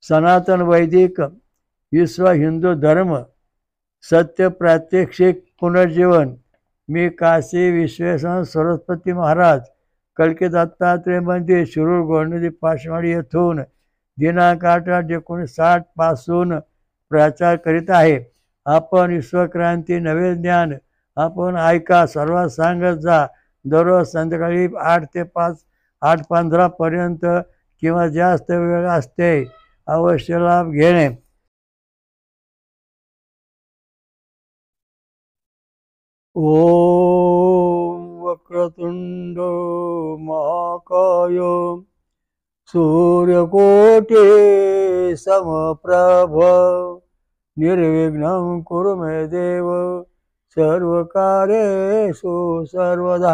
सनातन वैदिक विश्व हिंदू धर्म सत्य प्रात्यक्षिक पुनर्जीवन। मी काशी विश्वेश्वर सरस्वती महाराज कलकी दत्तात्रय मंदिर शिरूर गोंडदी पाचवाडी येथून दिनांक 8/8/1960 पासून प्रचार करीत आहे। आपण विश्वक्रांती नवे ज्ञान आपण ऐका, सर्वात सांगत जा। दररोज संध्याकाळी 8 ते 8:15 पर्यंत किंवा जास्त वेळ असते। अवश्य लाभ घेणे। ओम वक्रतुंड महाकाय सूर्यकोटि समप्रभ निर्विघ्नं कुरु मे देव सर्वकार्येषु सर्वदा।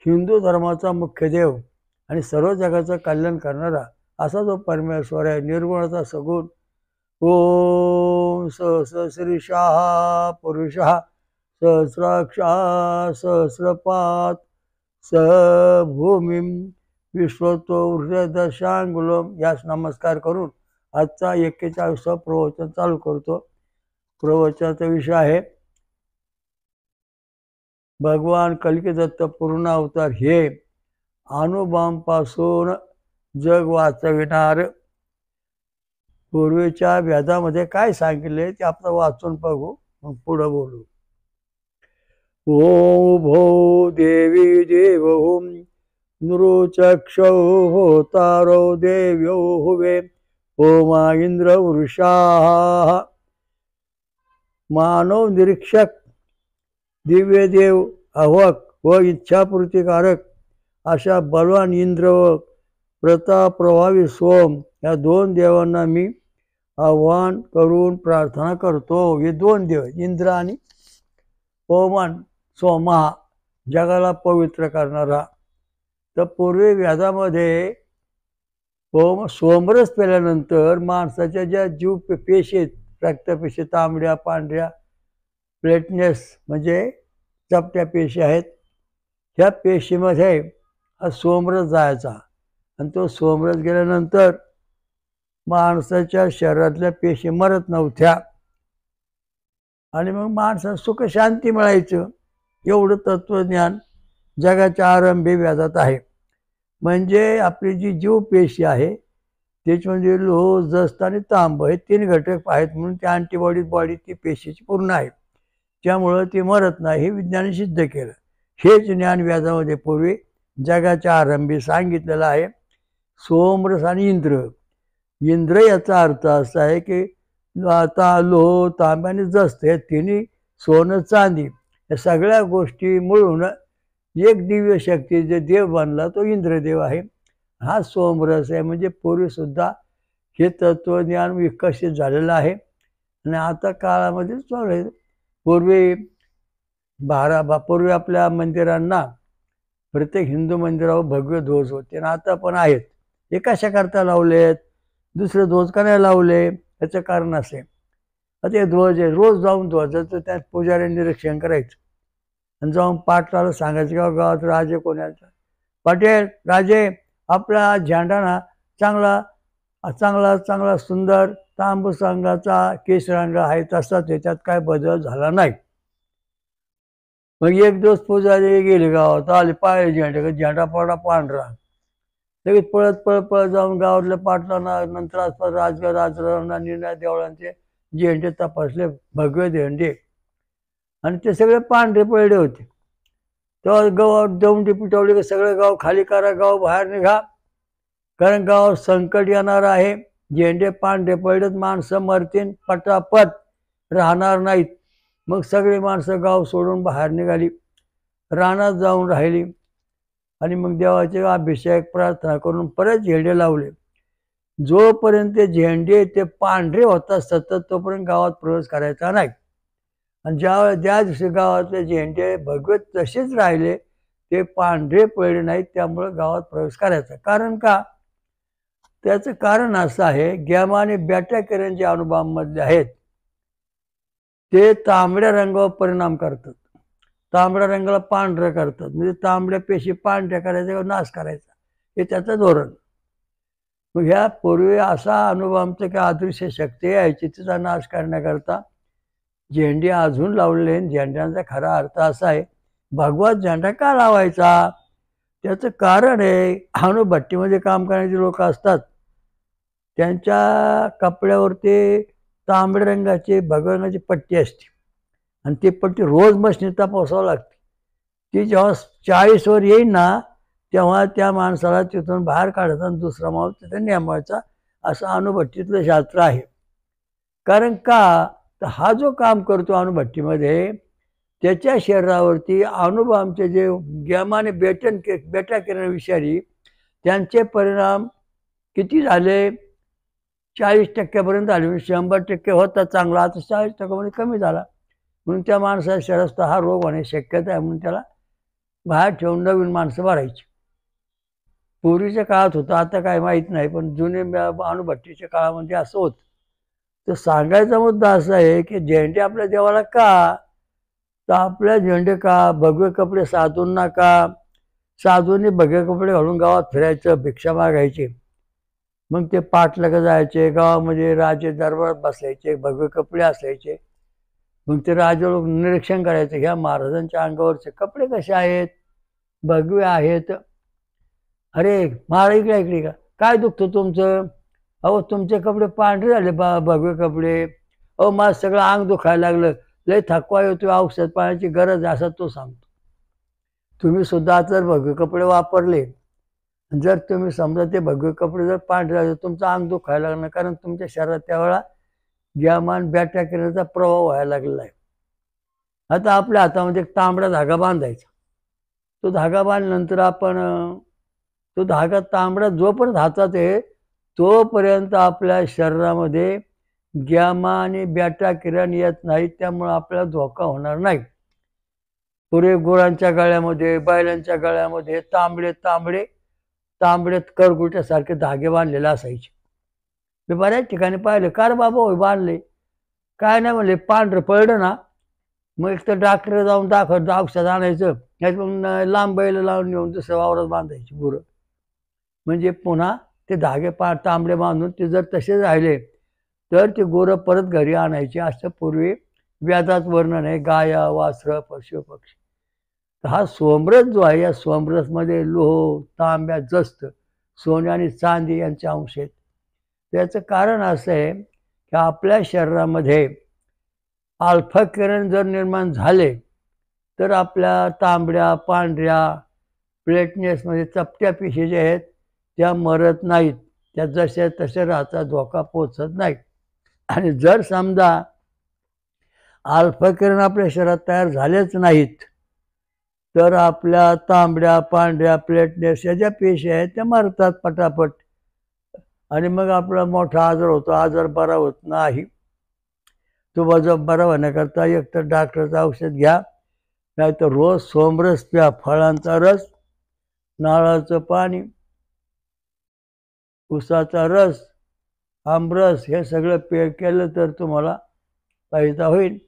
हिंदू धर्माचा मुख्य देव आणि सर्व जगाचं कल्याण करणारा असा जो परमेश्वर आहे, निर्गुणाचा सगुण। ओम सहस्रशीर्षः पुरुषः सहस्राक्षा सहस्रपात स भूमिं विश्वतो हृदयदशांगुलम। यास नमस्कार करून आजचा 41वा प्रवचन चालू करतो। प्रवचनाचा विषय आहे भगवान कलकी दत्त पूर्ण अवतार हे अणुबॉम्बपासून जग वाचविणार। पूर्वीच्या वेदामध्ये काय सांगितले ते आपण वाचून बघू, मग पुढे बोलू। ओम भो देवी देवो नृचक्षौ होतारो देव्यो हुवे ओमा इंद्र वृषाः। मानव निरीक्षक दिव्य देव अहवक व इच्छापूर्तीकारक अशा बलवान इंद्र व प्रताप प्रभावी सोम या दोन देवांना मी आव्हान करून प्रार्थना करतो। हे दोन देव इंद्र आणि ओमान सोमा जगाला पवित्र करणारा। तर पूर्वी वेदामध्ये सोमरस पेल्यानंतर माणसाच्या ज्या जीव पेशी आहेत, रक्तपेशी तांबड्या पांढऱ्या प्लेटनेस म्हणजे चपट्या पेशी आहेत, ह्या पेशीमध्ये हा सोमरस जायचा आणि तो सोमरस गेल्यानंतर माणसाच्या शरीरातल्या पेशी मरत नव्हत्या आणि मग माणसाला सुख शांती मिळायचं। एवढं तत्वज्ञान जगाच्या आरंभी वेदात आहे। म्हणजे आपली जी जीव पेशी आहे त्याच्यामध्ये लोह जस्त आणि तांब हे 3 घटक आहेत, म्हणून त्या अँटीबॉडी बॉडी ती पेशीची पूर्ण आहे, त्यामुळं ती मरत नाही हे विज्ञानाने सिद्ध केलं। हेच ज्ञान वेदामध्ये पूर्वी जगाच्या आरंभी सांगितलेलं आहे। सोमरस आणि इंद्र, इंद्र याचा अर्थ असा आहे की आता लोह तांबे आणि जस्त हे तिन्ही सोनं चांदी या सगळ्या गोष्टी मिळून एक दिव्य शक्ती जे देव बनला तो इंद्रदेव आहे। हा सोमरस आहे। म्हणजे पूर्वी सुद्धा हे तत्वज्ञान विकसित झालेलं आहे आणि आता काळामध्ये चालू आहे। पूर्वी आपल्या मंदिरांना प्रत्येक हिंदू मंदिरावर भव्य ध्वज होते आणि आता पण आहेत। हे कशाकरता लावलेत, दुसरे ध्वज का नाही लावले, याचं कारण असे ते ध्वज आहे, रोज जाऊन ध्वजाचं त्यात पुजाऱ्यांनी निरीक्षण करायचं आणि जाऊन पाटलाला सांगायचं का गावात राजे कोणाचा पाटील राजे आपला झेंडा ना चांगला चांगला चांगला सुंदर तांबूस रंगाचा केशरंग आहे तसाच, त्याच्यात काय बदल झाला नाही। मग एक दिवस पुजारी गेले गावात, आले पाहिले झेंडा पडा पांढरा, लगेच पळत पळत पळत जाऊन गावातल्या पाटलांना नंतर आसपास राजराजांना निर्णय देवळांचे झेंडे तपासले, भगवे झेंडे, आणि ते सगळे पांढरे पडले होते। तेव्हा गावात दौंडी पिटवली की सगळं गाव खाली करा, गाव बाहेर निघा, कारण गावात संकट येणार आहे। झेंडे पांढरे पडलेत, माणसं मरतील, पटापट राहणार नाहीत। मग सगळी माणसं गाव सोडून बाहेर निघाली, रानात जाऊन राहिली आणि मग देवाचे अभिषेक प्रार्थना करून परत झेंडे लावले। जोपर्यंत झेंडे ते पांढरे होतात सतत तोपर्यंत गावात प्रवेश करायचा नाही। आणि ज्या दिवशी गावातले झेंडे भगवत तसेच राहिले, ते पांढरे पडले नाहीत, त्यामुळे गावात प्रवेश करायचा। कारण का, त्याचं कारण असं आहे, गॅमा आणि बॅटा किरण जे अणुबॉम्बमधले आहेत ते तांबड्या रंगावर परिणाम करतात, तांबड्या रंगाला पांढरं करतात, म्हणजे तांबड्या पेशी पांढऱ्या करायचा नाश करायचा, हे त्याचं धोरण। मग ह्या पूर्वी असा अनुभव आमचा की अदृश्य शक्ती यायची, तिचा नाश करण्याकरता झेंडे अजून लावलेले. झेंड्यांचा खरा अर्थ असा आहे, भगवा झेंडा का लावायचा? त्याचं कारण आहे, अणुभट्टीमध्ये काम करणारे लोक असतात, त्यांच्या कपड्यावरती तांबड्या रंगाची भगव्या रंगाची पट्टी असते आणि ती पट्टी रोज मशनीत तपासावं लागते. ती जेव्हा 40वर येईल ना, तेव्हा त्या माणसाला तिथून बाहेर काढायचा आणि दुसरा माणूस तिथे नेमवायचा, असं अणुभट्टीतलं शास्त्र आहे. कारण का, तर हा जो काम करतो अणुभट्टीमध्ये, त्याच्या शरीरावरती अणुबॉम्बचे जे गॅमा आणि बेटा किरण विषारी, त्यांचे परिणाम किती झाले? 40% आले. 100% होता चांगला, आता 40% कमी झाला. म्हणून त्या माणसाच्या शरीरात हा रोग होण्याची शक्यता आहे, म्हणून त्याला बाहेर ठेवून नवीन माणसं भरायची. पूर्वीच्या काळात होतं, आता काय माहीत नाही, पण जुने अणुभट्टीच्या काळामध्ये असं होतं. तर सांगायचा मुद्दा असा आहे की झेंडे आपल्या देवाला का? तर आपल्या झेंडे का? भगवे कपडे साधूंना का? साधूंनी भगवे कपडे घालून गावात फिरायचं, भिक्षा मागायची. मग ते पाटलाग जायचे, गावामध्ये राजे दरबारात बसायचे, भगवे कपडे असायचे. मग ते राजे लोक निरीक्षण करायचे, ह्या महाराजांच्या अंगावरचे कपडे कसे आहेत? भगवे आहेत. अरे महाराज इकडे इकडे का, काय दुखतं तुमचं? अहो तुमचे कपडे पांढरे झाले, भगवे कपडे. अहो माझं सगळं अंग दुखायला लागलं, लय थकवा येतो, औषध पाण्याची गरज आहे, असं तो सांगतो. तुम्ही सुद्धा जर भगवे कपडे वापरले, जर तुम्ही समजा ते भगवे कपडे जर पांढरे झाले, तुमचं अंग दुखायला लागलं, कारण तुमच्या शरीरात त्यावेळेला गॅमान बॅटा किरणाचा प्रवाह व्हायला लागलेला आहे. आता आपल्या हातामध्ये एक तांबडा धागा बांधायचा. तो धागा बांधल्यानंतर आपण तो धागा तांबडा जोपर्यंत हातात आहे, तोपर्यंत आपल्या शरीरामध्ये गॅमा आणि बॅटा किरण येत नाही, त्यामुळे आपल्याला धोका होणार नाही. पूर्वी गुरांच्या गळ्यामध्ये, बैलांच्या गळ्यामध्ये तांबडे तांबडे तांबडे करगुट्यासारखे धागे बांधलेले असायचे. मी बऱ्याच ठिकाणी पाहिले, का रे बाबा होय बांधले? काय नाही म्हणले, पांढरं पडलं ना, मग एक तर डॉक्टर जाऊन दाखवत औषध आणायचं, नाही मग लांब बैल लावून येऊन दुसऱ्या वावरात बांधायची गुरं. म्हणजे पुन्हा ते धागे तांबडे बांधून ते जर तसे राहिले तर ते गुरं परत घरी आणायचे, असं पूर्वी वेदात वर्णन आहे. गाया, वासरं, पशु पक्षी. हा सोमरस जो आहे, या सोमरसमध्ये लोह, तांब्या, जस्त, सोने आणि चांदी यांचे अंश आहेत. त्याचं कारण असं आहे की आपल्या शरीरामध्ये अल्फा किरण जर निर्माण झाले तर आपल्या तांबड्या, पांढऱ्या, प्लेटनेसमध्ये चपट्या पेशी ज्या आहेत त्या मरत नाहीत, त्या जसे तसे राहतात, धोका पोचत नाही. आणि जर समजा अल्फा किरण आपल्या शरीरात तयार झालेच नाहीत, तर आपल्या तांबड्या, पांढऱ्या, प्लेटनेस या ज्या पेशी आहेत त्या मरतात पटापट, आणि मग आपला मोठा आजार होतो, आजार बरा होत नाही. तो बरा होण्याकरता एक तर डॉक्टरचं औषध घ्या, नाही तर रोज सोमरस प्या, फळांचा रस, नारळाचं पाणी, उसाचा रस, आमरस, हे सगळं पेय केलं तर तुम्हाला फायदा होईल.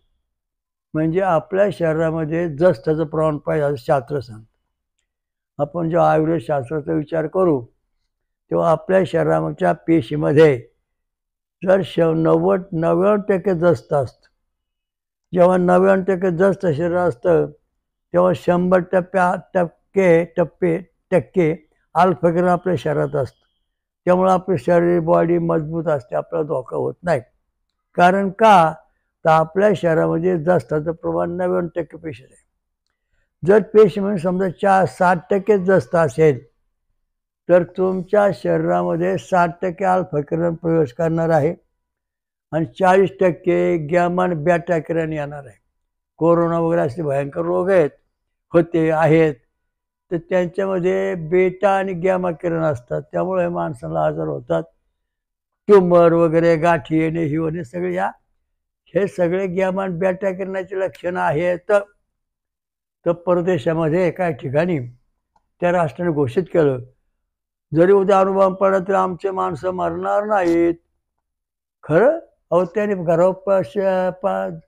म्हणजे आपल्या शरीरामध्ये जस्ताचं प्रमाण पाहिजे असं शास्त्र सांगतं. आपण जेव्हा आयुर्वेद शास्त्राचा विचार करू तेव्हा आपल्या शरीराच्या पेशीमध्ये जर 99% जस्त असतं, जेव्हा 99% जस्त शरीर असतं तेव्हा 100% अल्फा किरण आपल्या शरीरात असतं. त्यामुळे आपलं शरीर, बॉडी मजबूत असते, आपल्याला धोका होत नाही. कारण का, तर आपल्या शरीरामध्ये जस्ताचं प्रमाण 99% पेशी आहे. जर पेशीमध्ये समजा 60% जस्त असेल तर तुमच्या शरीरामध्ये 60% अल्फा किरण प्रवेश करणार आहे आणि 40% गॅमा आणि बॅटा किरण येणार आहे. कोरोना वगैरे असे भयंकर रोग आहेत, तर त्यांच्यामध्ये बेटा आणि गॅमा किरण असतात, त्यामुळे माणसाला आजार होतात. ट्यूमर वगैरे, गाठी येणे, ही होणे, सगळे हे सगळे गॅमा आणि बॅटा किरणाची लक्षणं आहेत. तर परदेशामध्ये एका ठिकाणी त्या राष्ट्राने घोषित केलं, जरी उद्या अणुबॉम्ब पडला तरी आमचे माणसं मरणार नाहीत. खरं? अहो त्याने घरावर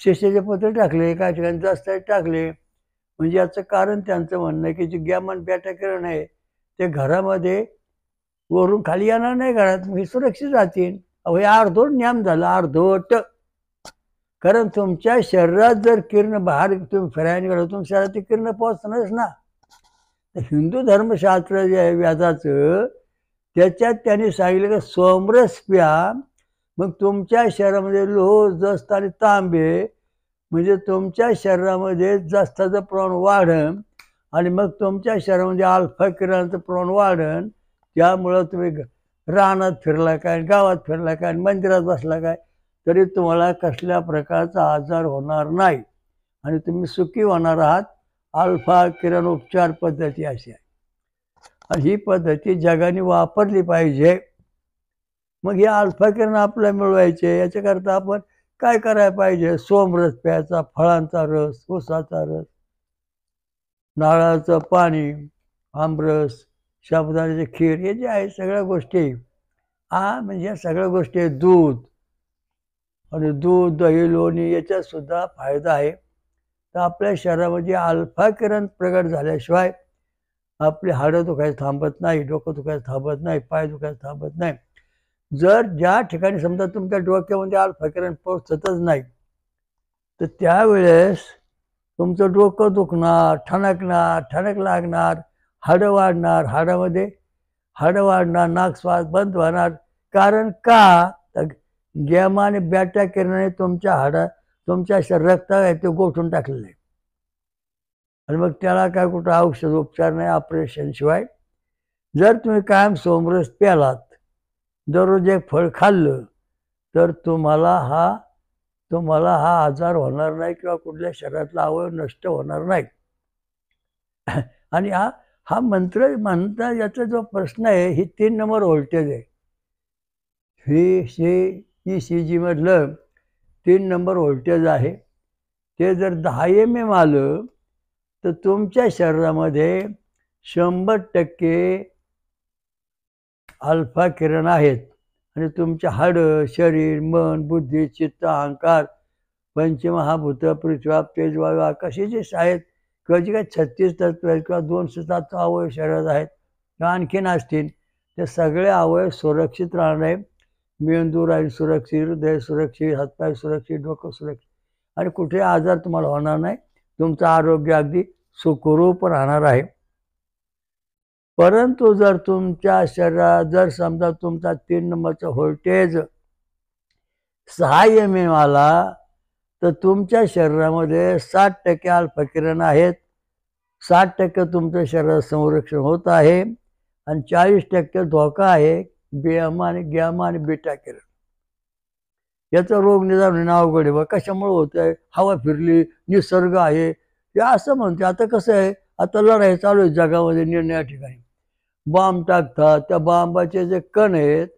शिशेचे पत्र टाकले, काही ठिकाणी जास्त टाकले. म्हणजे याचं कारण त्यांचं म्हणणं आहे की जे गॅमा आणि बॅटा किरण आहे ते घरामध्ये वरून खाली येणार नाही घरात, मग हे सुरक्षित राहतील. अहो हे अर्धवट नियम झाला, अर्धवट. कारण तुमच्या शरीरात जर किरण बाहेर तुम्ही फिरायला गेलो, तुमच्या शरीरात ती किरण पोहोचणारच ना. हिंदू धर्मशास्त्र जे आहे व्याजाचं, त्याच्यात त्यांनी सांगितलं की सोमरस प्या. मग तुमच्या शरीरामध्ये लोह, जस्त आणि तांबे, म्हणजे तुमच्या शरीरामध्ये जस्ताचं प्रमाण वाढन आणि मग तुमच्या शरीरामध्ये अल्फा किरणाचं प्रमाण वाढन. त्यामुळं तुम्ही रानात फिरला काय, गावात फिरला काय, मंदिरात बसला काय, तरी तुम्हाला कसल्या प्रकारचा आजार होणार नाही आणि तुम्ही सुखी होणार आहात. अल्फा किरण उपचार पद्धती अशी आहे आणि ही पद्धती जगाने वापरली पाहिजे. मग हे अल्फा किरण आपल्याला मिळवायचे, याच्याकरता आपण काय करायला पाहिजे? सोमरस प्यायचा, फळांचा रस, ऊसाचा रस, नारळाचं पाणी, आमरस, साबुदाण्याची खीर, हे जे आहे सगळ्या गोष्टी. म्हणजे या सगळ्या गोष्टी, दूध आणि दूध, दही, लोणी, याच्यात सुद्धा फायदा आहे. तर आपल्या शरीरामध्ये अल्फा किरण प्रगट झाल्याशिवाय आपली हाडं दुखायचं थांबत नाही, डोकं दुखायचं थांबत नाही, पाय दुखायचं थांबत नाही. जर ज्या ठिकाणी समजा तुमच्या डोक्यामध्ये अल्फा किरण पोहोचतच नाही, तर त्यावेळेस तुमचं डोकं दुखणार, ठणक लागणार, हाडं वाढणार, हाडं वाढणार, नाकश्वास बंद होणार. कारण का? तर गॅमा आणि बॅटा किरणाने तुमच्या रक्त आहे ते गोठून टाकलेलं आहे आणि मग त्याला काय कुठं औषध उपचार नाही, ऑपरेशन शिवाय. जर तुम्ही कायम सोमरस प्यालात, दररोज एक फळ खाल्लं, तर तुम्हाला हा आजार होणार नाही किंवा कुठल्या शरीरातला अवयव नष्ट होणार नाही. आणि हा मंत्र म्हणता याचा जो प्रश्न आहे, ही 3 नंबर व्होल्टेज आहे. ECG मधलं 3 नंबर व्होल्टेज आहे. ते जर 10 mm आलं तर तुमच्या शरीरामध्ये 100% अल्फा किरण आहेत आणि तुमचे हाडं, शरीर, मन, बुद्धी, चित्त, अहंकार, पंचमहाभूत, पृथ्वी, तेज, वायू, आकाश, हे जे आहेत किंवा जे काही 36 तत्व आहेत किंवा 207 अवयव शरीरात आहेत किंवा आणखीन असतील, ते सगळे अवयव सुरक्षित राहणार आहे. मेंदू राहील सुरक्षित, हृदय सुरक्षित, हातपाय सुरक्षित, डोकं सुरक्षित आणि कुठे आजार तुम्हाला होणार नाही. तुमचं आरोग्य अगदी सुखरूप राहणार आहे. परंतु जर तुमच्या शरीरात जर समजा तुमचा 3 नंबरचा व्होल्टेज 6 mm आला, तर तुमच्या शरीरामध्ये 60% अल्फा किरण आहेत, 60% तुमच्या शरीरात संरक्षण होत आहे आणि 40% धोका आहे गॅमा आणि बीटा किरण. याचा रोग निदान होणं अवघड आहे. कशामुळे होत आहे? हवा फिरली, निसर्ग आहे, हे असं म्हणते. आता कसं आहे, आता लढाई चालू आहे जगामध्ये, निर्णया ठिकाणी बॉम्ब टाकतात. त्या बॉम्बाचे जे कण आहेत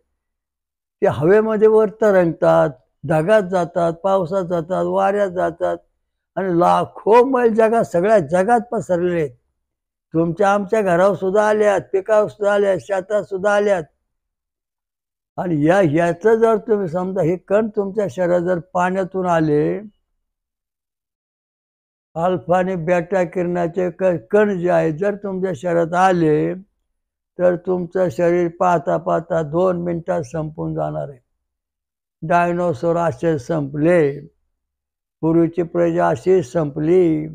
ते हवेमध्ये वर तरंगतात, ढगात जातात, पावसात जातात, वाऱ्यात जातात आणि लाखो मैल सगळ्या जगात पसरलेले आहेत. तुमच्या आमच्या घरावर सुद्धा आल्यात, पिकावर सुद्धा आल्यात, शेतात सुद्धा आल्यात. आणि याचं जर तुम्ही समजा हे कण तुमच्या शरीरात जर पाण्यातून आले, अल्फा आणि बॅटा किरणाचे कण जे आहेत जर तुमच्या शरीरात आले, तर तुमचं शरीर पाहता पाहता 2 मिनिटात संपून जाणार आहे. डायनोसॉर असे संपले, पूर्वीची प्रजा अशी संपली.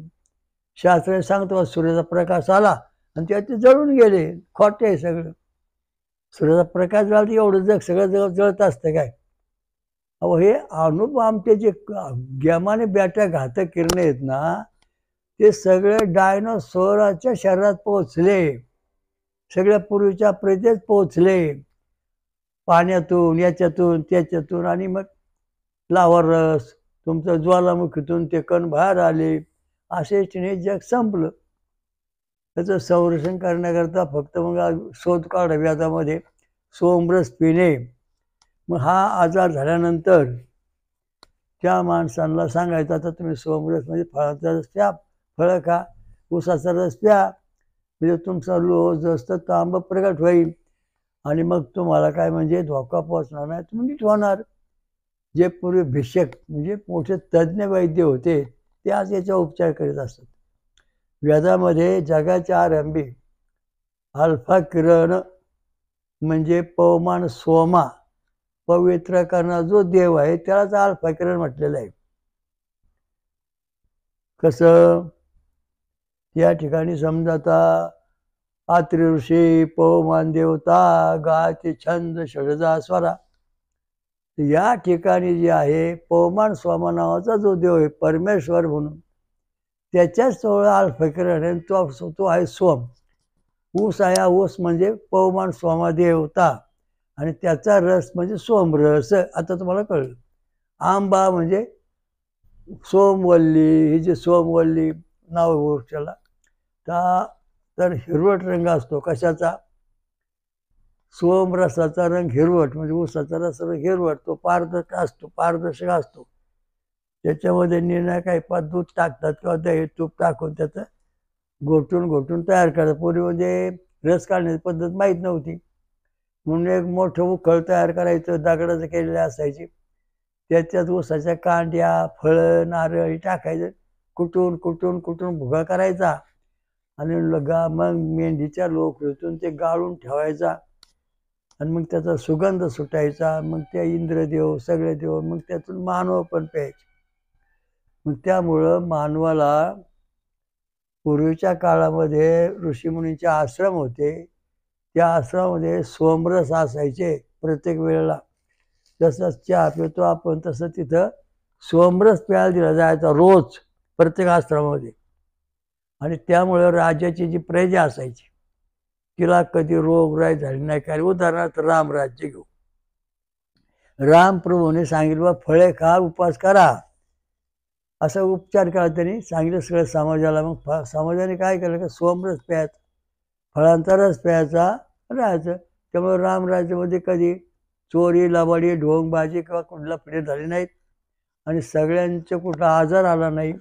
शास्त्र सांगतो सूर्याचा प्रकाश आला आणि ते जळून गेले. खोटे आहे सगळं. सूर्याचा प्रकाश झाला तर एवढं सगळं जळत असतं काय? अहो हे अणुबॉम्बचे जे गॅमा आणि बॅटा घातक किरणे आहेत ना, ते सगळे डायनोसॉराच्या शरीरात पोहोचले, सगळ्या पूर्वीच्या प्रजेत पोहोचले, पाण्यातून, याच्यातून, त्याच्यातून. आणि मग लावा रस, तुमचं ज्वालामुखीतून ते कण बाहेर आले. असे जग संपलं. त्याचं संरक्षण करण्याकरता फक्त मग शोध काढावी व्याजामध्ये सोमरस पिणे. मग हा आजार झाल्यानंतर त्या माणसांना सांगायचं, आता तुम्ही सोमरस म्हणजे फळाचा रस प्या, फळं खा, ऊसाचा रस प्या, म्हणजे तुमचा लोह जास्त तांब प्रगट होईल आणि मग तुम्हाला काय म्हणजे धोका पोचणार नाही, तुम्ही नीट होणार. जे पूर्वी भिषक म्हणजे मोठे तज्ज्ञ वैद्य होते ते आज याचा उपचार करीत असतात. वेदामध्ये जगाच्या आरंभी अल्फा किरण म्हणजे पवमान सोमा, पवित्र करणारा जो देव आहे त्यालाच अल्फा किरण म्हटलेलं आहे. कसं या ठिकाणी समजा आता आत्री ऋषी पवमान देवता गायचे छंद षडजा स्वरा. या ठिकाणी जे आहे पवमान स्वामा नावाचा जो देव आहे परमेश्वर म्हणून, त्याच्याच जवळ अल्फा किरण आहे. तो आहे सोम. ऊस आहे, ऊस म्हणजे पवमान स्वामा देवता आणि त्याचा रस म्हणजे सोमरस. आता तुम्हाला कळलं. आंबा म्हणजे सोमवल्ली, ही जी सोमवल्ली नाव वृक्षाला, तर हिरवट रंग असतो. कशाचा? सोमरसाचा रंग हिरवट, म्हणजे ऊसाचा रस रंग हिरवट. तो पारदर्शक असतो. त्याच्यामध्ये निर्णय काही दूध टाकतात किंवा दही तूप टाकून त्याचं घोटून तयार करतात. पूर्वी म्हणजे रस काढण्याची पद्धत माहीत नव्हती, म्हणून एक मोठं उखळ तयार करायचं, दगडाचं केलेलं असायची. त्याच्यात ऊसाच्या कांड्या, फळं, नारळ टाकायचं, कुटून भुगा करायचा आणि मग मेंढीच्या लोकरीतून ते गाळून ठेवायचा आणि मग त्याचा सुगंध सुटायचा. मग त्या इंद्रदेव सगळे देव मग त्यातून मानव पण प्यायचे. मग त्यामुळं मानवाला पूर्वीच्या काळामध्ये ऋषीमुनींचे आश्रम होते. त्या आश्रमामध्ये सोमरस असायचे. प्रत्येक वेळेला जसं चहा पितो आपण तसं तिथं सोमरस प्यायला दिला जायचा रोज प्रत्येक आश्रमामध्ये. आणि त्यामुळं राजाची जी प्रजा असायची तिला कधी रोगराई झाली नाही. काय उदाहरणार्थ रामराज्य घेऊ. रामप्रभूने सांगितलं बा फळे खा, उपवास करा, असं उपचार केला त्यांनी सांगितलं सगळं समाजाला. मग समाजाने काय केलं की सोमरस प्यायचा, फळांचा रस प्यायचा, राहायचं. त्यामुळे रामराज्यामध्ये कधी चोरी, लबाडी, ढोंगबाजी किंवा कुठला फळे झाले नाहीत आणि सगळ्यांचे कुठला आजार आला नाही.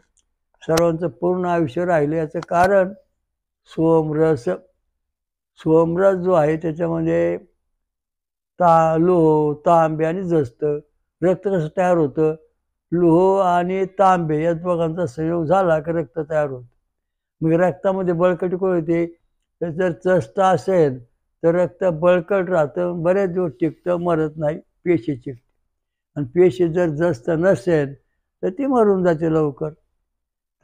सर्वांचं पूर्ण आयुष्य राहिलं. याचं कारण सोमरस. सोमरस जो आहे त्याच्यामध्ये लोह, तांबे आणि जस्त. रक्त कसं तयार होतं? लोह आणि तांबे या दोघांचा संयोग झाला की रक्त तयार होतं. मग रक्तामध्ये बळकटी कोण येते? तर जर जस्त असेल तर रक्त बळकट राहतं, बरेच दिवस टिकतं, मरत नाही, पेशी टिकते. आणि पेशी जर जास्त नसेल तर ती मरून जाते लवकर.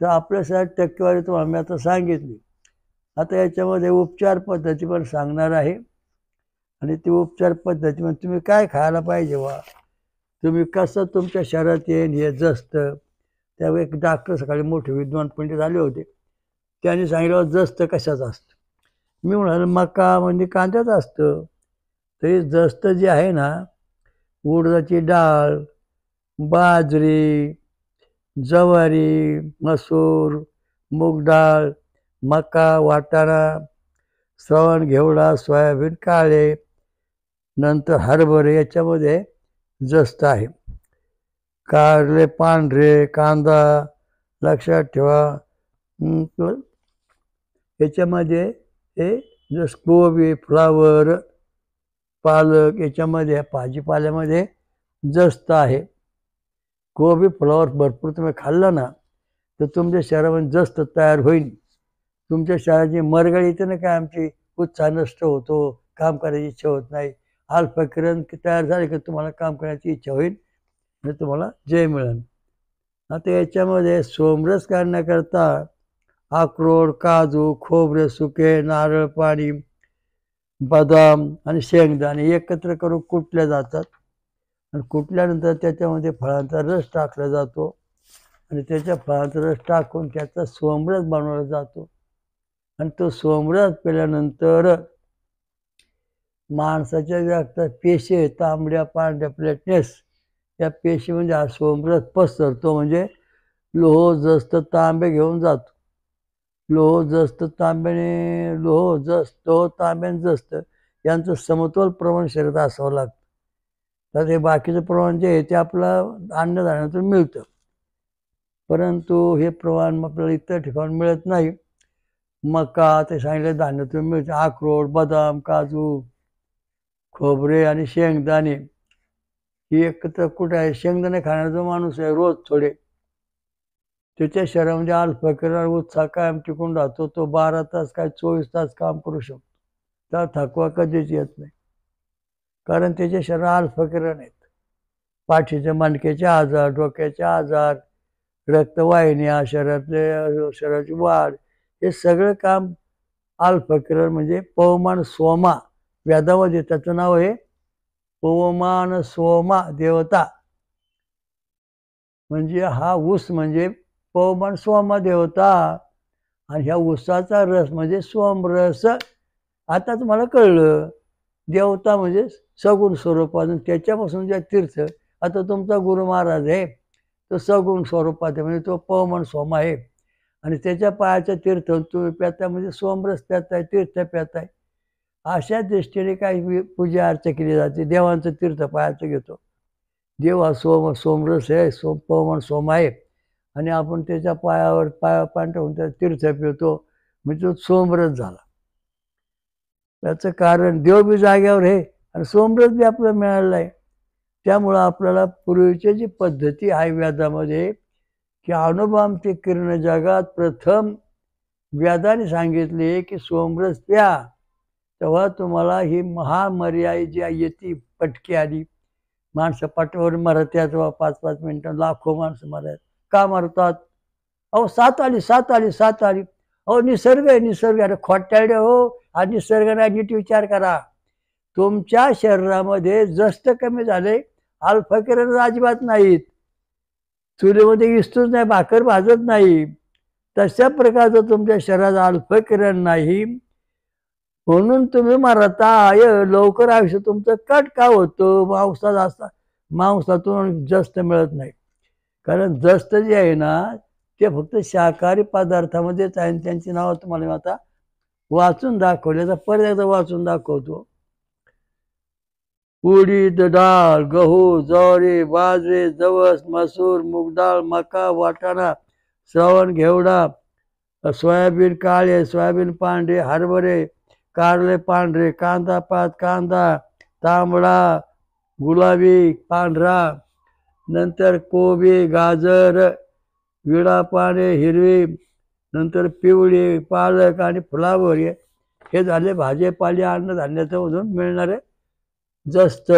तर आपल्यासाठी टक्केवारी तुम्हाला मी आता सांगितली. आता याच्यामध्ये उपचार पद्धती पण सांगणार आहे. आणि ती उपचार पद्धती म्हणजे तुम्ही काय खायला पाहिजे वा, तुम्ही कसं तुमच्या शरीरात येईल हे जस्त. त्यावेळी एक डॉक्टर सकाळी मोठे विद्वान पंडित आले होते. त्यांनी सांगितलं जस्त कशाचं असतं. मी म्हणालो मका म्हणजे कांद्याचं असतं. तरी जस्त जे आहे ना, उडदाची डाळ, बाजरी, ज्वारी, मसूर, मूग डाळ, मका, वाटाणा, श्रवण, घेवडा, सोयाबीन काळे, नंतर हरभरे याच्यामध्ये जस्त आहे. कारले पांढरे, कांदा लक्षात ठेवा. याच्यामध्ये हे जसं कोबी, फ्लावर, पालक याच्यामध्ये भाजीपाल्यामध्ये जस्त आहे. कोबी फ्लावर भरपूर तुम्ही खाल्लं ना तर तुमच्या शरीरामध्ये जस्त तयार होईल. तुमच्या शरीराची मरगळ येते ना, काय आमची उत्साह नष्ट होतो, काम करायची इच्छा होत नाही. अल्फा किरण तयार झाले की तुम्हाला काम करण्याची इच्छा होईल आणि तुम्हाला जय मिळेल. आता याच्यामध्ये सोमरस काढण्याकरता अक्रोड, काजू, खोबरे सुके, नारळ पाणी, बदाम आणि शेंगदाणे एकत्र करून कुटल्या जातात. आणि कुटल्यानंतर त्याच्यामध्ये फळांचा रस टाकला जातो आणि त्याच्या फळांचा रस टाकून त्याचा सोमरस बनवला जातो. आणि तो सोमरस पिल्यानंतर माणसाच्या ज्या पेशी आहेत तांबड्या पांढऱ्या प्लेटनेस, या पेशी म्हणजे हा सोमरस पसरतो. म्हणजे लोह जस्त तांबे घेऊन जातो. लोह जस्त तांब्याने तांब्याने जस्त यांचं समतोल प्रमाण शरीरात असावं लागतं. तर हे बाकीचं प्रमाण जे आहे ते आपलं अन्नधान्यातून मिळतं, परंतु हे प्रमाण आपल्याला इतर ठिकाणी मिळत नाही. मका ते सांगितलं धान्यातून मिळतं. अक्रोड, बदाम, काजू, खोबरे आणि शेंगदाणे ही एकत्र कुठे आहे? शेंगदाणे खाणारा जो माणूस आहे रोज थोडे, त्याच्या शरीरामध्ये अल्फा किरण उत्साह कायम टिकून राहतो. तो 12 तास काय 24 तास काम करू शकतो. त्याला थकवा कधीच येत नाही. कारण त्याचे शरीर अल्पकिरण आहेत. पाठीचे मणक्याचे आजार, डोक्याचे आजार, रक्तवाहिन्या, शरीराची वाढ, हे सगळं काम अल्पकिरण म्हणजे पवमान सोमा, वेदामध्ये त्याचं नाव आहे पवमान सोमा देवता. म्हणजे हा ऊस म्हणजे पवमान सोमा देवता, आणि ह्या ऊसाचा रस म्हणजे सोमरस. आता तुम्हाला कळलं, देवता म्हणजे सगुण स्वरूपात, त्याच्यापासून जे तीर्थ, आता तुमचा गुरु महाराज आहे तो सगुण स्वरूपात आहे, म्हणजे तो पवमान सोमा आहे, आणि त्याच्या पायाचं तीर्थ तुम्ही प्याताय म्हणजे सोमरस प्याताय, तीर्थ प्याताय. अशा दृष्टीने काही पूजा अर्चा केली जाते. देवांचं तीर्थ पायाचं घेतो. देव हा सोमरस आहे, पवमान सोम आहे, आणि आपण त्याच्या पाया ठेवून त्या तीर्थ पितो, म्हणजे तो सोमरस झाला. त्याचं कारण देव बी जाग्यावर आहे आणि सोमरस बी आपल्याला मिळालेला आहे. त्यामुळं आपल्याला पूर्वीची जी पद्धती आहे वेदामध्ये, की अणुबॉम्बचे किरण जगात प्रथम वेदाने सांगितले की सोमरस प्या, तेव्हा तुम्हाला ही महामर्यादा जी येते पटकी आली. माणसं पाठीवर मरत्यात, 5-5 मिनिटं लाखो माणसं मरतात. का मरतात? अहो साथ आली. अहो निसर्ग आहे, निसर्ग. अरे खोट्याडे हो, हा निसर्ग नाही, नीट विचार करा. तुमच्या शरीरामध्ये जस्त कमी झाले, अल्फकिरण अजिबात नाहीत. चुलीमध्ये इस्तूच नाही, भाकर भाजत नाही. तशा प्रकारचं तुमच्या शरीरात अल्फकिरण नाही, म्हणून तुम्ही मरताय. लवकर आयुष्य तुमचं कट का होतं? मांसातून जस्त मिळत नाही. कारण जस्त जे आहे ना, ते फक्त शाकाहारी पदार्थामध्येच आहे. त्यांची नावं तुम्हाला आता वाचून दाखवले, तर परत एकदा वाचून दाखवतो. उडीद डाळ, गहू, ज्वारी, बाजरी, जवस, मसूर, मूगडाळ, मका, वाटाणा, श्रवण, घेवडा, सोयाबीन काळे, सोयाबीन पांढरे, हरभरे, कारले पांढरे, कांदा पात, कांदा तांबडा, गुलाबी, पांढरा, नंतर कोबी, गाजर, विडा पाने हिरवी, नंतर पिवळी, पालक आणि फुलावर, हे झाले भाजीपाले अन्नधान्याच्या मधून मिळणारे जस्त.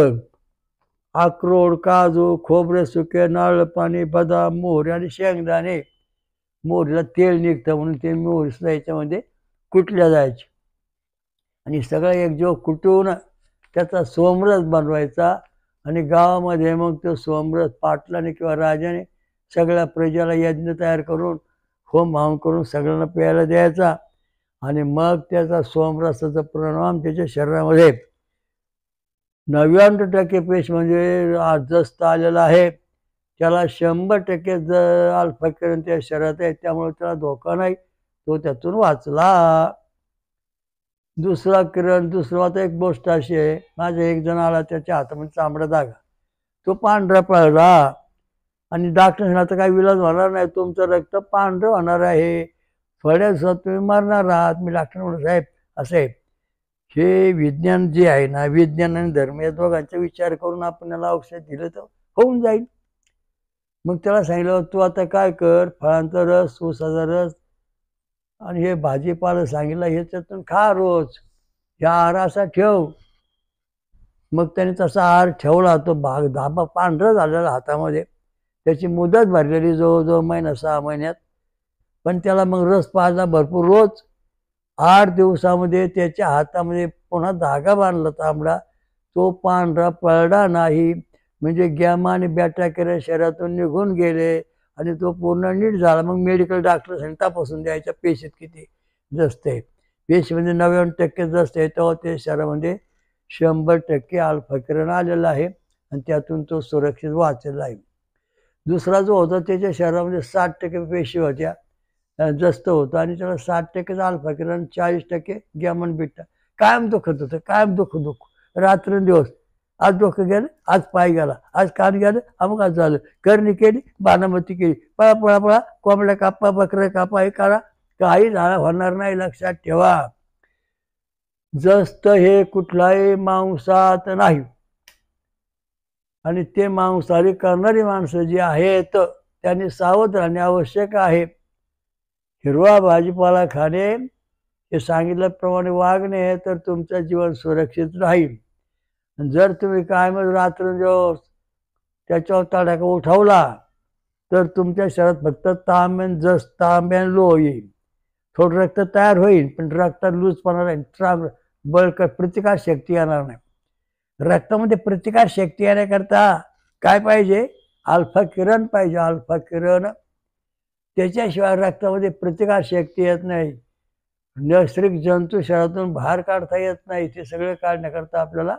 अक्रोड, काजू, खोबरे सुके, नारळ पाणी, बदाम, मोहरी आणि शेंगदाणे. मोहरीला तेल निघतं म्हणून ते मोहरी सुद्धा याच्यामध्ये कुटल्या जायची, आणि सगळं एकजीव कुटून त्याचा सोमरस बनवायचा, आणि गावामध्ये मग तो सोमरस पाटलाने किंवा राजाने सगळ्या प्रजेला यज्ञ तयार करून होम हवन करून सगळ्यांना प्यायला द्यायचा, आणि मग त्याचा सोमरसाचा परिणाम त्याच्या शरीरामध्ये 99% पेश म्हणजे जस्त आलेला आहे. त्याला 100% अल्फकिरण त्या शरीरात आहे, त्यामुळे त्याला धोका नाही, तो त्यातून वाचला. दुसरा आता एक गोष्ट अशी आहे, माझा एक जण आला, त्याच्या हातामध्ये चांबडा दागा, तो पांढरा पळला, आणि डॉक्टर म्हणाला तर काही विलाज होणार नाही, तुमचं रक्त पांढरं होणार आहे, थोड्या दिवसात तुम्ही मरणार आहात. मी डॉक्टर म्हणून साहेब असं आहे, हे विज्ञान जे आहे ना, विज्ञान आणि धर्म या दोघांचा विचार करून आपण याला औषध दिलं तर होऊन जाईल. मग त्याला सांगितलं, तू आता काय कर, फळांचा रस, ऊसाचा रस आणि हे भाजीपाला सांगितलं, ह्याच्यातून खा रोज, ह्या आहार असा ठेव. मग त्याने तसा आहार ठेवला. तो धाबा पांढरा झालेला हातामध्ये, त्याची मुदत भरलेली जवळजवळ महिना 6 महिन्यात, पण त्याला मग रस पाजला भरपूर रोज. 8 दिवसामध्ये त्याच्या हातामध्ये पुन्हा धागा बांधला तांबडा, तो पांढरा पळला नाही. म्हणजे गॅमा आणि बॅक्टेरिया शरीरातून निघून गेले, आणि तो पूर्ण नीट झाला. मग मेडिकल डॉक्टर सांगितलं तपासून द्यायच्या पेशीत किती जस्त आहे. पेशीमध्ये 99% जस्त आहे, तेव्हा ते शरीरामध्ये 100% अल्फकिरण आलेलं आहे, आणि त्यातून तो सुरक्षित वाचलेला आहे. दुसरा जो होता त्याच्या शरीरामध्ये 60% पेशी होत्या, जास्त होतं, आणि त्याला 60% अल्फकिरण, 40% गॅमन बिट्टा. कायम दुखत होतं, कायम दुःख रात्रंदिवस. आज डोकं गेलं, आज पाय गेला, आज कान गेलं, अमुक आज झालं, करणी केली, बाणामती केली, पळा, कोंबड्या कापा, बकऱ्या कापा, हे करा, काही झालं होणार नाही. लक्षात ठेवा, जस्त हे कुठलाही मांसात नाही, आणि ते मांसाहारी करणारी माणसं जी आहेत त्यांनी सावध राहणे आवश्यक आहे. हिरवा भाजीपाला खाणे, हे सांगितल्याप्रमाणे वागणे, तर तुमचं जीवन सुरक्षित राहील. जर तुम्ही कायमच रात्रंदिवस त्याच्यावर तडाखा उठवला तर तुमच्या शरीरात फक्त तांब्यान लो येईल, थोडं रक्त तयार होईल पण रक्तात लूजपणा राहील, बळकट प्रतिकार शक्ती येणार नाही. रक्तामध्ये प्रतिकार शक्ती येण्याकरता काय पाहिजे? अल्फा किरण पाहिजे. अल्फा किरण, त्याच्याशिवाय रक्तामध्ये प्रतिकार शक्ती येत नाही. नैसर्गिक जंतू शरीरातून बाहेर काढता येत नाही. ते सगळे काढण्याकरता आपल्याला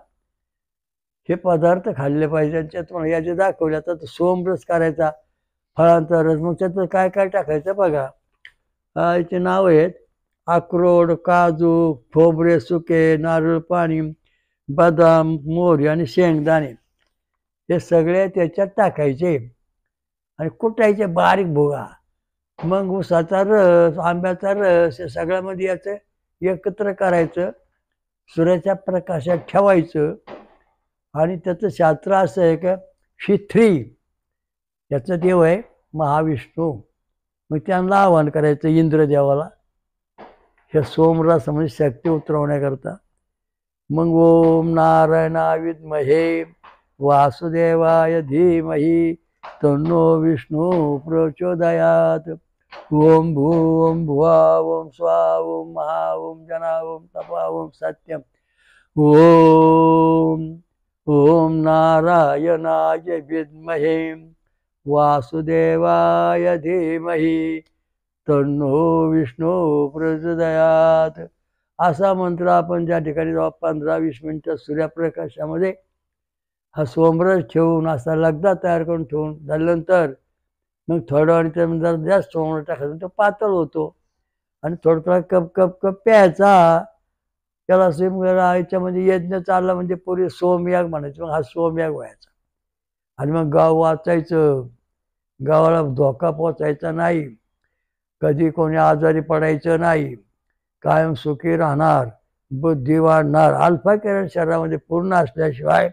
हे पदार्थ खाल्ले पाहिजे. त्याच्यात याचे दाखवले. आता सोमरस करायचा, फळांचा रस, मग त्यात काय काय टाकायचं बघा. याचे नाव आहेत अक्रोड, काजू, खोबरे सुके, नारळ पाणी, बदाम, मोहरी आणि शेंगदाणे हे सगळे त्याच्यात टाकायचे आणि कुटायचे बारीक भुगा. मग ऊसाचा रस, आंब्याचा रस हे सगळ्यामध्ये याचं एकत्र करायचं, सूर्याच्या प्रकाशात ठेवायचं. आणि त्याचं शास्त्र असं आहे का, शिथ्री याचं देव आहे महाविष्णू. मग त्यांना आवाहन करायचं इंद्रदेवाला हे सोमरसामध्ये शक्ती उतरवण्याकरता. मग ओम नारायणाय विद्महे वासुदेवाय धीमहि तन्नो विष्णू प्रचोदयात. ओम भूम भुवा ओम स्वा ओम महा ओम जना ओम तपा ओम सत्यम. ओम नारायणाय विद्महे वासुदेवाय धीमहि तन्नो विष्णू प्रचोदयात. असा मंत्र आपण ज्या ठिकाणी 15-20 मिनिटं सूर्यप्रकाशामध्ये हा सोमरस ठेवून असा लगदा तयार करून ठेवून झाल्यानंतर मग थोडं आणि त्यामध्ये जास्त सोमरस टाकायचं, तो पातळ होतो आणि थोडं थोडा कप कप कप प्यायचा. त्याला याच्यामध्ये यज्ञ चालला म्हणजे पुढे सोमयाग म्हणायचं. मग हा सोमयाग व्हायचा आणि मग गाव वाचायचं. गावाला धोका पोचायचा नाही, कधी कोणी आजारी पडायचं नाही, कायम सुखी राहणार, बुद्धी वाढणार. अल्फा किरण शरीरामध्ये पूर्ण असल्याशिवाय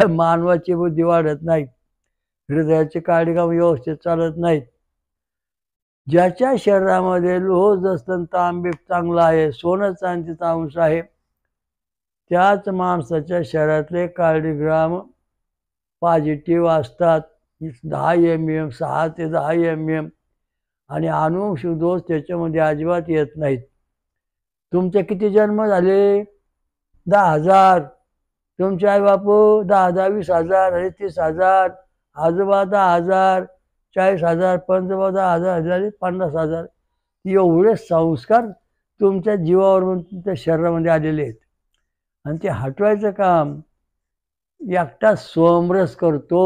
मानवाची बुद्धी वाढत नाही, हृदयाची काळीगाव व्यवस्थित चालत नाहीत. ज्याच्या शरीरामध्ये लोह जसं तांबे चांगला आहे, सोनं चांदीचा अंश आहे, त्याच माणसाच्या शरीरातले कार्डिग्राम पॉझिटिव्ह असतात. 10 mm, 6 ते 10 mm आणि अनुवंशिक दोष त्याच्यामध्ये अजिबात येत नाहीत. तुमचे किती जन्म झाले? 10,000. तुमचे आई बापू 10,000, 20,000, 30,000, आजोबा 10,000, 40,000, पंजोबा 10,000, 50,000. एवढे संस्कार तुमच्या जीवावर तुमच्या शरीरामध्ये आलेले आहेत आणि ते हटवायचं काम एकटा सोमरस करतो.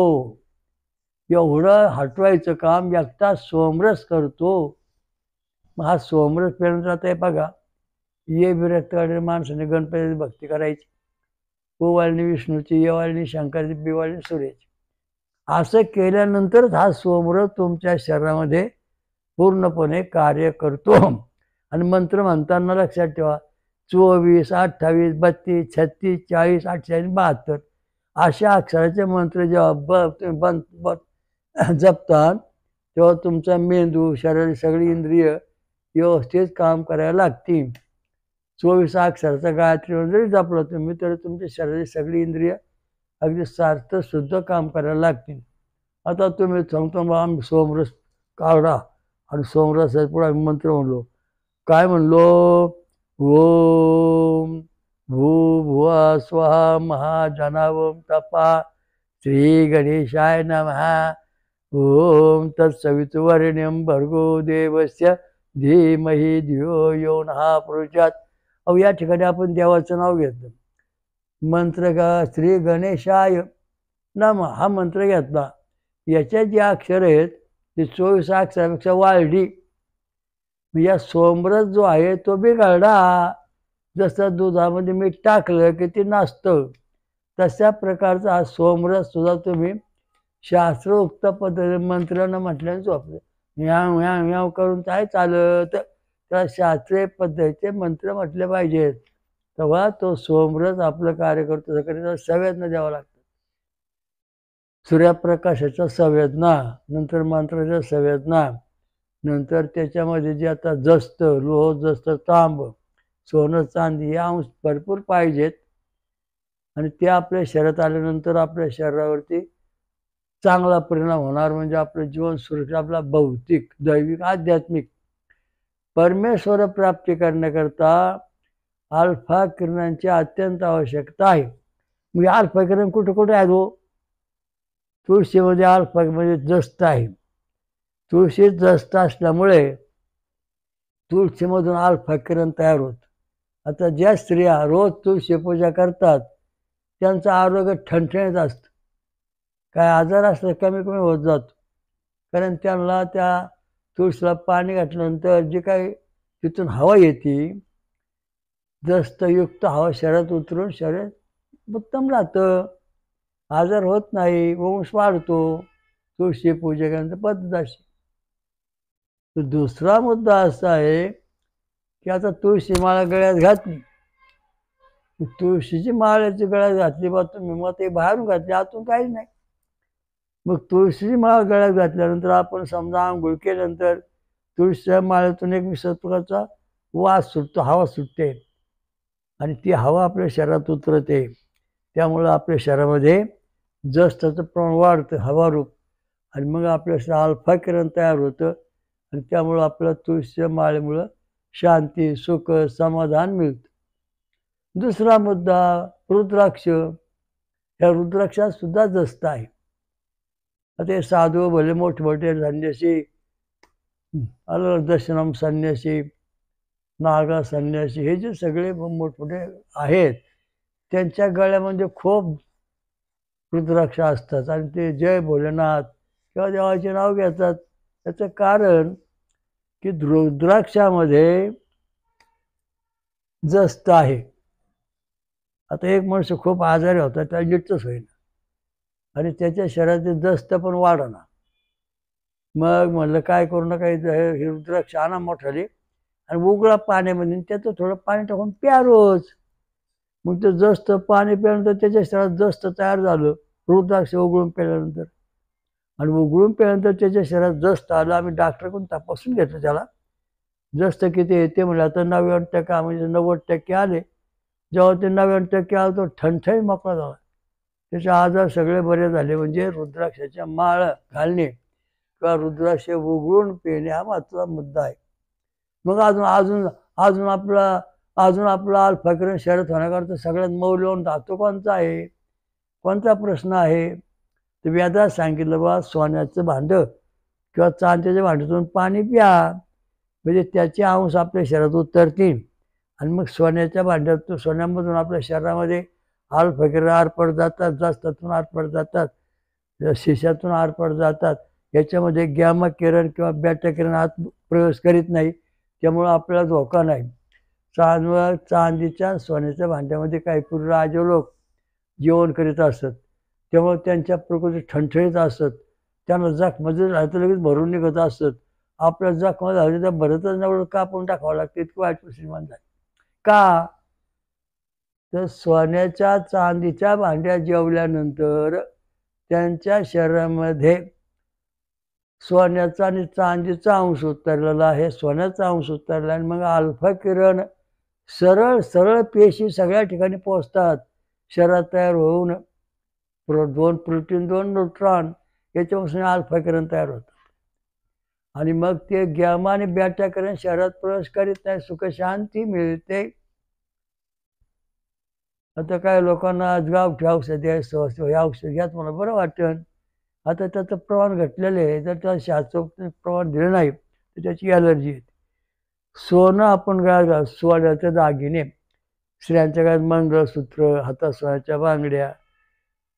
एवढं हटवायचं काम एकटा सोमरस करतो. मग हा सोमरस पेरून जात आहे बघा. ये विरक्त माणसाने गणपतीची भक्ती करायची, ओवाळणी विष्णूची, येवाळणी शंकराची, बिवाळणी सूर्याची. असं केल्यानंतरच हा सोमरस तुमच्या शरीरामध्ये पूर्णपणे कार्य करतो. आणि मंत्र म्हणताना लक्षात ठेवा, 24, 28, 32, 36, 40, 48, 72 अशा अक्षराचे मंत्र जेव्हा जपतात तेव्हा तुमचा मेंदू, शरीर, सगळी इंद्रिय व्यवस्थित काम करायला लागतील. 24 अक्षराचा गायत्री जरी जपलं तुम्ही तरी तुमच्या शरीराची सगळी इंद्रिय अगदी सार्थ शुद्ध काम करायला लागतील. आता तुम्ही सांगतो मग आम्ही सोमरस काढा आणि सोमरस पुढे आम्ही मंत्र म्हणलो. काय म्हणलो? ओम भू भुवा स्वहा महाजनावम तपा श्री गणेशाय नमः. ओम तत्सवितुर्वरेण्यं भर्गो देवस्य धीमहि धियो यो नः प्रचोदयात्. अहो या ठिकाणी आपण देवाचं नाव घेतलं, मंत्र का श्री गणेशाय नमः हा मंत्र घेतला. याच्यात जे अक्षर आहेत ते 24 अक्षरापेक्षा वाढली. या सोमरस जो आहे तो बिघडला. जसं दुधामध्ये मीठ टाकलं की ते नाचतं, तशा प्रकारचा हा सोमरस सुद्धा तुम्ही शास्त्रोक्त पद्धतीने मंत्रानं म्हटल्याने झोपलं. म्याव म्याव म्याव करून काय चालत? त्या शास्त्रीय पद्धतीचे मंत्र म्हटले पाहिजेत, तेव्हा तो सोमरस आपलं कार्य करतो. त्याला संवेदना द्यावं लागतं. सूर्यप्रकाशाच्या संवेदना, नंतर मंत्राच्या संवेदना, नंतर त्याच्यामध्ये जे आता जस्त लोह, जस्त तांब, सोनं, चांदी हे अंश भरपूर पाहिजेत. आणि ते आपल्या शरीरात आल्यानंतर आपल्या शरीरावरती चांगला परिणाम होणार, म्हणजे आपलं जीवन सुरक्षित, आपला भौतिक, दैविक, आध्यात्मिक परमेश्वर प्राप्ती करण्याकरता अल्फा किरणांची अत्यंत आवश्यकता आहे. म्हणजे अल्फा किरण कुठे कुठे आहे हो? तुळशीमध्ये अल्फा म्हणजे जस्त आहे. तुळशी जस्त असल्यामुळे तुळशीमधून अल्फा किरण तयार होत. आता ज्या स्त्रिया रोज तुळशी पूजा करतात त्यांचं आरोग्य ठणठणीत असतं. काय आजार असलं कमी कमी होत जातो, कारण त्यांना त्या तुळशीला पाणी घातल्यानंतर जी काही तिथून हवा येते, जस्त युक्त हवा शरीरात उतरून शरीर उत्तम राहतं, आजार होत नाही, वंश वाढतो. तुळशी पूजा केल्यानंतर पद्धत अशी. तर दुसरा मुद्दा असा आहे की आता तुळशी माळा गळ्यात घातली, तुळशीची माळ्याची गळ्यात घातली बा तुम्ही, मग ते बाहेरून घातली, आतून काहीच नाही. मग तुळशीची माळ गळ्यात घातल्यानंतर आपण समजा आंघोळ केल्यानंतर तुळशीच्या माळ्यातून एक विसर्गाचा वास सुटतो, हवा सुटते, आणि ती हवा आपल्या शरीरात उतरते. त्यामुळं आपल्या शरीरामध्ये जस्ताचं प्रमाण वाढतं, हवारूप, आणि मग आपल्या अल्फा किरण तयार होतं, आणि त्यामुळं आपल्या तुळशीच्या माळेमुळं शांती, सुख, समाधान मिळतं. दुसरा मुद्दा रुद्राक्ष. ह्या रुद्राक्षात सुद्धा जस्त आहे. आता हे साधू भले मोठमोठे संन्यासी, दशनम संन्यासी, नागा संन्यासी, हे जे सगळे मोठमोठे आहेत त्यांच्या गळ्यामध्ये खूप रुद्राक्ष असतात, आणि ते जय भोलेनाथ किंवा देवाचे नाव घेतात. त्याचं कारण की रुद्राक्षामध्ये जस्त आहे. आता एक मनुष्य खूप आजारी होता, त्याला नीटच होईना, आणि त्याच्या शरीराचे जस्त पण वाढना. मग म्हणलं काय करू नका, हे रुद्राक्ष आणा मोठाले आणि उघडा पाण्यामध्ये, त्याचं थोडं पाणी टाकून प्या रोज. मग ते जस्त पाणी प्याल्यानंतर त्याच्या शरीरात जस्त तयार झालं, रुद्राक्ष उघडून प्याल्यानंतर. आणि उघडून प्याल्यानंतर त्याच्या शरीरात जस्त आलं. आम्ही डॉक्टरकडून तपासून घेतलं त्याला, जस्त किती येते म्हणलं. आता 90% म्हणजे 90% आले. जेव्हा ते 90% आलं तो ठणठणीत मोकळा झाला, त्याचे आजार सगळे बरे झाले. म्हणजे रुद्राक्षाच्या माळ घालणे किंवा रुद्राक्ष उघडून पिणे हा महत्त्वाचा मुद्दा आहे. मग अजून अजून अजून आपला अल्फा किरण शरीरात होण्याकरता सगळ्यात मौल्यवान धातू कोणता आहे, कोणता प्रश्न आहे? तर वेदात सांगितलं बा, सोन्याचं भांडं किंवा चांदीच्या भांड्यातून पाणी प्या, म्हणजे त्याचे अंश आपल्या शरीरात उतरतील, आणि मग सोन्याच्या भांड्यातून, सोन्यामधून आपल्या शरीरामध्ये अल्फा किरण आरपड जातात, जास्तातून आरपड जातात, शिशातून आरपड जातात. याच्यामध्ये गॅमा किरण किंवा बॅटा किरण आत प्रवेश करीत नाही, त्यामुळं आपल्याला धोका नाही. चांदीच्या सोन्याच्या भांड्यामध्ये काही पूर्वी राजे लोक जेवण करीत असत, त्यामुळे त्यांच्या प्रकृती ठणठणीत असत, त्यांना जखमध्ये झालं तर लगेच भरून निघत असत. आपल्या जखमा झाली तर भरतच नाही, कापून टाकावं लागतं, इतकं वाईट श्रीमान झालं. का? तर सोन्याच्या चांदीच्या भांड्या जेवल्यानंतर त्यांच्या शरीरामध्ये सोन्याचा आणि चांदीचा अंश उतरलेला आहे, सोन्याचा अंश उतरला, आणि मग अल्फा किरण सरळ सरळ पेशी सगळ्या ठिकाणी पोहोचतात, शरीरात तयार होऊन 2 प्रोटीन 2 न्यूट्रॉन याच्यापासून अल्फा किरण तयार होतात, आणि मग ते गॅमा आणि बॅटा किरण शरीरात प्रवेश करीत नाही, सुख शांती मिळते. आता काय लोकांना गावठी औषधी आहे, स्वस्त हे औषध घ्या तुम्हाला बरं वाटेल. आता त्याचं प्रमाण घटलेलं आहे, जर त्या शास्त्रोक्त प्रमाण दिलं नाही तर त्याची ॲलर्जी येते. सोनं आपण गळ्यात, सोन्याचे दागिने, स्त्रियांच्या गळ्यात मंगळसूत्र, हातात सोन्याच्या बांगड्या,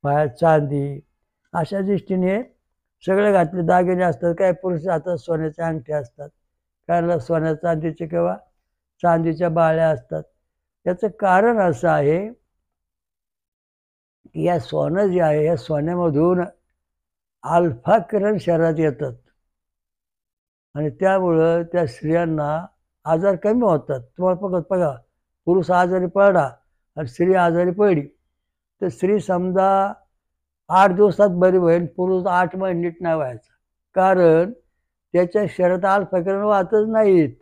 पायात चांदी, अशा दृष्टीने सगळे घातले दागिने असतात. काय पुरुष हातात सोन्याच्या अंगठ्या असतात, कायला सोन्या चांदीचे किंवा चांदीच्या बाळ्या असतात. याचं कारण असं आहे की या सोनं जे आहे, या सोन्यामधून अल्फा किरण शरीरात येतात, आणि त्यामुळं त्या स्त्रियांना आजार कमी होतात. तुम्हाला बघा, पुरुष आजारी पडला आणि स्त्री आजारी पडली तर स्त्री समजा 8 दिवसात बरी होईल, पुरुष 8 महिने नीट नाही व्हायचा, कारण त्याच्या शरीरात अल्फा किरण वाहतच नाहीत,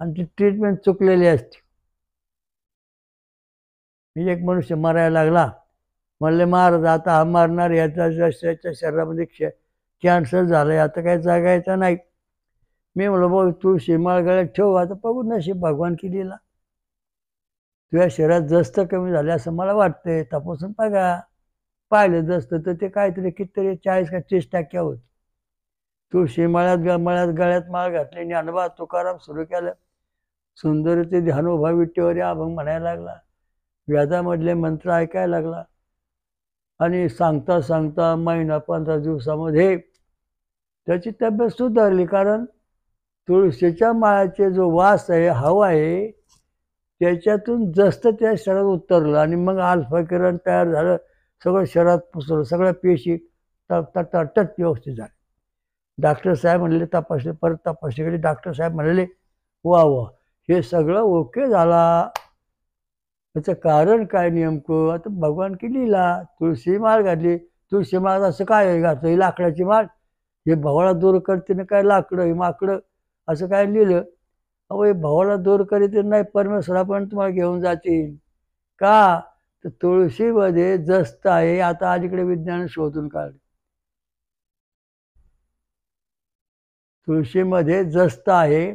आणि ती ट्रीटमेंट चुकलेली असते. एक मनुष्य मरायला लागला, म्हणले महाराज आता हा मारणार, याच्या शरीरामध्ये कॅन्सर झालंय, आता काही जागायचं नाही. मी म्हणलो भाऊ तुळशी माळ गळ्यात ठेव, आता बघू नशीब भगवान केलीला. तुझ्या शरीरात जस्त कमी झाले असं मला वाटतंय, तपासून बघा. पाहिलं जस्त तर ते काहीतरी कितीतरी 40 का 30% होत. तुळशी मळ्यात गळ्यात माळ घातली, ज्ञानोबा तुकाराम सुरू केलं. सुंदर ते ध्यानोबा विठ्ठेवरी अभंग म्हणायला लागला, वेदामधले मंत्र ऐकायला लागला. आणि सांगता सांगता महिना 15 दिवसामध्ये त्याची तब्येत सुधारली. कारण तुळशीच्या माळाचे जो वास आहे, हवा आहे, त्याच्यातून जास्त त्या शरीरात उतरलं आणि मग अल्फा किरण तयार झालं, सगळं शरीरात पुसलं, सगळ्या पेशी तट व्यवस्थित झाले. डॉक्टर साहेब म्हणले तपासले, परत तपासणी केली. डॉक्टर साहेब म्हणले वा वा हे सगळं ओके झाला. त्याचं कारण काय नेमकं? आता भगवान की लीला. तुळशी माळ घातली. तुळशी माळ असं काय घातलं? ही लाकडाची माळ, हे भवाळा दूर करते ना काय लाकडं, हे माकडं, असं काय लिहिलं? अहो हे भवाळा दूर करीत नाही, परमेश्वरापर्यंत तुम्हाला घेऊन जातील. का तर तुळशीमध्ये जस्त आहे. आता अलीकडे विज्ञान शोधून काढले, तुळशीमध्ये जस्त आहे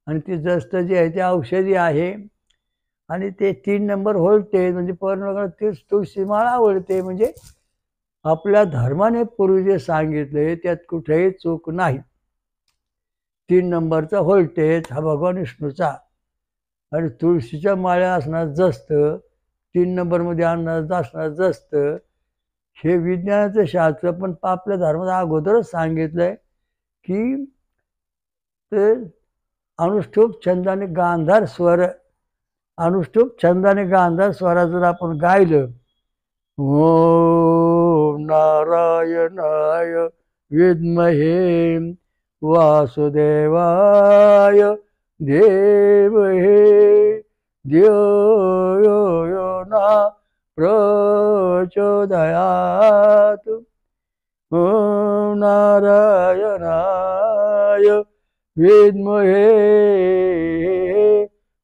आणि ती जस्त जी आहे ती औषधी आहे. आणि ते 3 नंबर व्होल्टेज म्हणजे परमेश्वराला तीच तुळशी माळ आवडते. म्हणजे आपल्या धर्माने पूर्वी जे सांगितले त्यात कुठेही चूक नाही. 3 नंबरचा व्होल्टेज हा भगवान विष्णूचा आणि तुळशीच्या माळ्या असणार जस्त, 3 नंबरमध्ये आणणार असणार जस्त. हे विज्ञानाचं शास्त्र पण आपल्या धर्मात अगोदरच सांगितलंय की ते अनुष्ठुप छंदाने गांधार स्वर, अनुष्ठुप छंदाने गांधार स्वरा जर आपण गायलं, ओम नारायणाय विद्महे वासुदेवाय धीमहि धियो यो न प्रचोदयात्. ओम नारायणाय विद्महे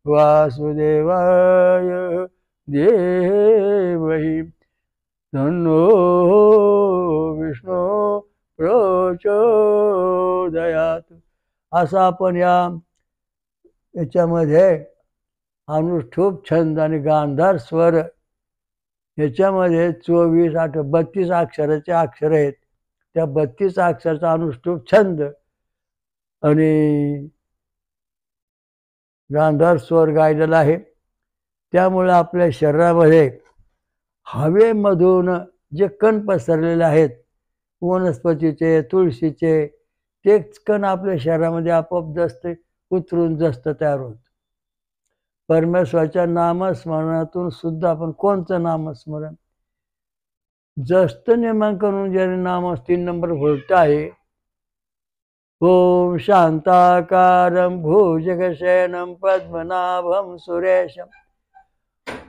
वासुदेवाय धीमहि तन्नो विष्णू प्रचोदयात्. असं आपण याच्यामध्ये अनुष्ठुप छंद आणि गांधार स्वर याच्यामध्ये 24 8 32 अक्षराचे अक्षर आहेत. त्या 32 अक्षराचा अनुष्ठुप छंद आणि गांधार स्वर गायलेला आहे. त्यामुळे आपल्या शरीरामध्ये हवेमधून जे कण पसरलेले आहेत, वनस्पतीचे, तुळशीचे, तेच कण आपल्या शरीरामध्ये आपोआप जास्त उतरून जास्त तयार होत. परमेश्वराच्या नामस्मरणातून सुद्धा आपण कोणतं नामस्मरण जास्त नेमांकन ज्याने नाम 3 नंबर व्होल्ट आहे. ओम शांताकारं भुजगशयनं पद्मनाभं सुरेशम.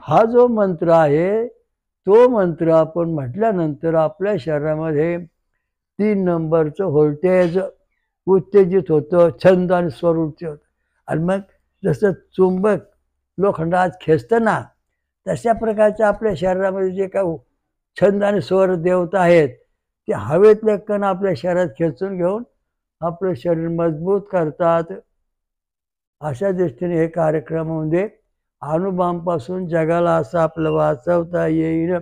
हा जो मंत्र आहे तो मंत्र आपण म्हटल्यानंतर आपल्या शरीरामध्ये 3 नंबरचं व्होल्टेज उत्तेजित होतं, छंद आणि स्वर उत्तेजित होतं. आणि मग जसं चुंबक लोखंड आज खेचतं ना, तशा प्रकारचे आपल्या शरीरामध्ये जे काही छंद आणि स्वर देवता आहेत ते हवेतले कण आपल्या शरीरात खेचून घेऊन आपलं शरीर मजबूत करतात. अशा दृष्टीने हे कार्यक्रमामध्ये अणुबॉम्बपासून जगाला असं आपलं वाचवता येईल.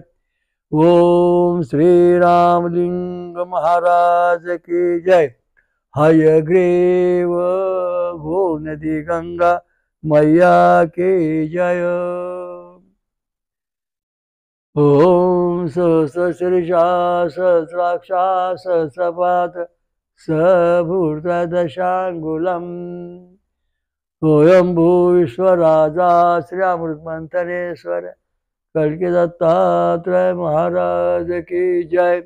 ओम श्रीरामलिंग महाराज की जय. हयग्रीव गो नदी गंगा मैया की जय. ओम सहस्रशीर्षा सहस्राक्षा सहस्रपाद सभूर्तदशांगुलम्. स्वयंभू विश्वराजा श्री अमृतमंथनेश्वर कल्की दत्तात्रय महाराज की जय.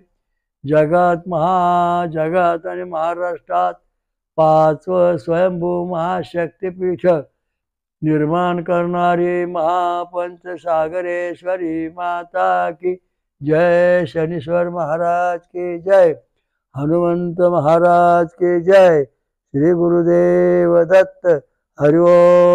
जगात महाजगात आणि महाराष्ट्रात 5वं स्वयंभू महाशक्तिपीठ निर्माण करणारी महापंचसागरेश्वरी माता की जय. शनीश्वर महाराज की जय. हनुमंत महाराज की जय. श्री गुरुदेव दत्त. हरि ओम.